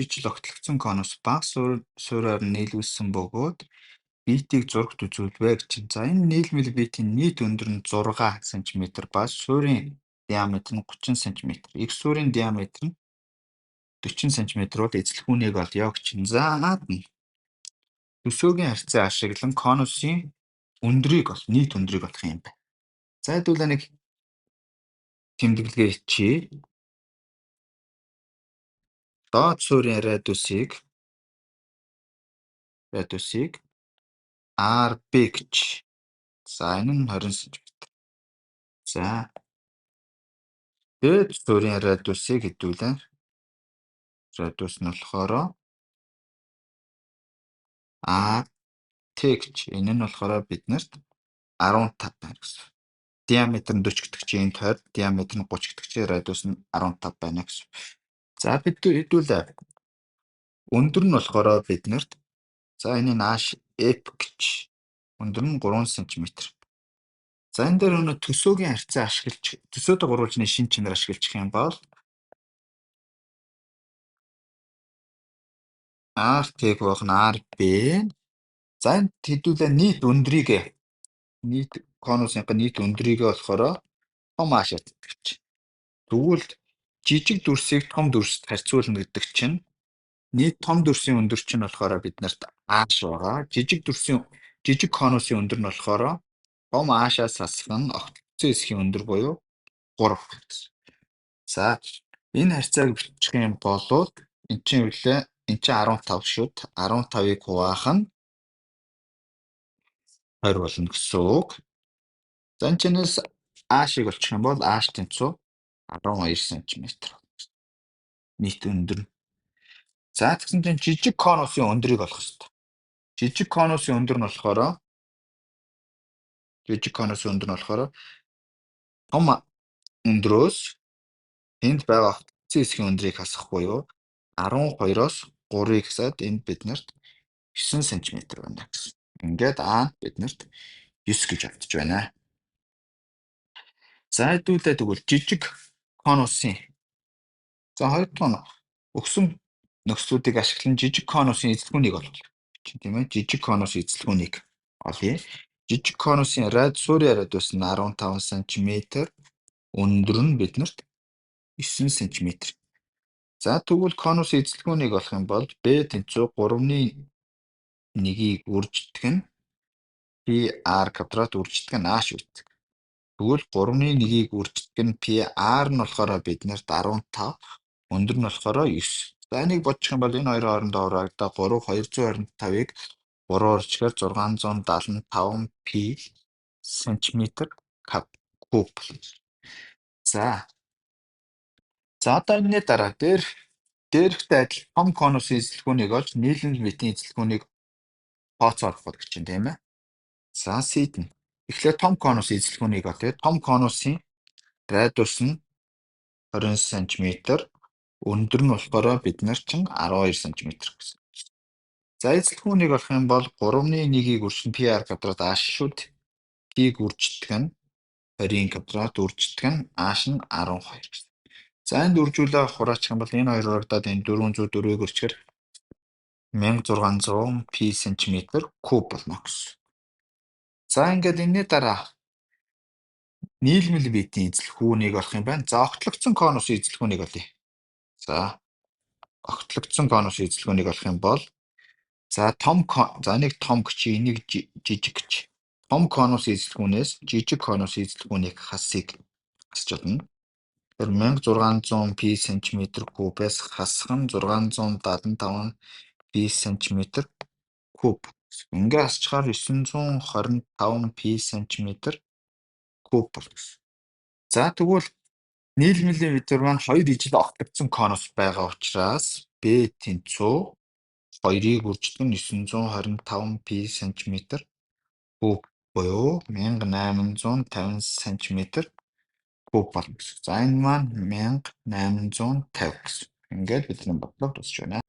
ижил огтлогдсон конус бага суурьаар нийлүүлсэн бөгөөд биетийг зурагт үзүүлвэ гэж чинь. За энэ нийлмэл биетийн нийт өндөр нь 6 см ба суурийн диаметр нь 30 см. Их суурийн диаметр нь 40 см бол эзлэхүүнийг олё гэж чинь. За наад нь төсөөгийн харьцаа ашиглан конусын өндрийг нийт өндрийг олох юм байна. За хэдүүлээ нэг тэмдэглэгээ хичээ. Доод суурийн радиусыг RB гэж. За энэ нь 20 см. За дээд суурийн радиусыг хэдүүлээ. Радиус нь болохоор AT гэж. Энэ нь болохоор биднэрт 15 байна гэсэн. Диаметр нь 40 гэдэг чинь 20, диаметр нь 30 гэдэг чинь радиус нь 15 байна гэсэн. За бид хэдүүлээ. Өндөр нь болохоор биднэрт за энэ нь HF гэж. Өндөр нь 3 см. За энэ дээр өнө төсөөгийн харьцаа ашиглаж төсөөд гурвалжны шин чанар ашиглах юм бол RT болох нь RB. За энэ хэдүүлээ нийт өндрийг нийт конусын нийт өндрийг болохоор том А шатдаг чинь. Тэгвэл жижиг дүрсийг том дүрсэд харьцуулна гэдэг чинь нийт том дүрсийн өндөр чинь болохоор биднэрт H байгаа. Жижиг конусын өндөр нь болохоор том H-аас асах нь огтлогдсон хэсгийн өндөр буюу 3 гэсэн. За энэ харьцааг бичих юм бол эн чинь үлээ эн чинь 15 шүд 15-ыг хуваах нь 20 болно гэсэн үг. За энэ чинээс H-ыг олчих юм бол H тэнцүү 12 см. Нийт өндөр нь. За тэгсэн чинь жижиг конусын өндрийг олох хэрэгтэй. Жижиг конусын өндөр нь болохоор том өндрөөс энд байгаа огтлогдсон хэсгийн өндрийг хасах буюу 12-оос 3-ыг хасаад энд биднэрт 9 см байна гэсэн. Ингээд А биднэрт 9 гэж автж байна. За хэдүүлээ тэгвэл жижиг конусын за хоёр дахь өгсөн нөхцлүүдийг ашиглан жижиг конусын эзлэхүүнийг олох тийм ээ. Жижиг конусын эзлэхүүнийг олъё. Жижиг конусын суурийн радиус нь 15 см, өндөр нь биднэрт 9 см. За тэгвэл конусын эзлэхүүнийг олох юм бол B тэнцүү 3-1-ийг үржигдэх нь PR квадрат үржигдэх нь H үүсдэг. Тэгвэл 3-1-ийг үржигдэх нь PR нь болохоор биднэрт 15, өндөр нь болохоор 9. За энийг бодчих юм бол энэ хоёрын хоорондоо хуваагдаа 3 225-ыг 3-оор ичгээр 675 p см куб. За одоо энэний дараа дээрхтэй адил том конусын эзлэхүүнийг олж нийлмэл биетийн эзлэхүүнийг тооцоолох гэж байна тийм ээ. За сийдэн. Эхлээд том конусын эзлэхүүнийг олъё. Том конусын радиус нь 20 см, өндөр нь болохоор биднэр чинь 12 см гэсэн. За эзлэхүүнийг олох юм бол 3-1-ийг үржин PR квадрат H шүд P-г үржигдэх нь 20-ийн квадрат үржигдэх нь H нь 12 гэсэн. За энд үржүүлээ хураачих юм бол энэ хоёр хурагдаад энэ 404-ийг үржихээр 1600 p см куб болно гэсэн. За ингээд энэний дараа нийлмэл биетийн эзлэхүүнийг олох юм байна. За огтлогдсон конусын эзлэхүүнийг олъё. За огтлогдсон конусын эзлэхүүнийг олох юм бол за нэг том гэж энийг жижиг гэж. Том конусын эзлэхүүнээс жижиг конусын эзлэхүүнийг хасж чадна. Тэр 1600 p см кубээс хасах нь 675 p см куб. Ингээ хасчихаар 925 p см куб болно. За тэгвэл нийлмэлийн метр маань 2 ижил огтлогдсон конус байгаа учраас B тэнцүү 2-ыг үржигдэх нь 925 p см куб буюу 1850 см куб болно. За энэ маань 1850 гэсэн. Ингээд бидний бодлого тусч байна.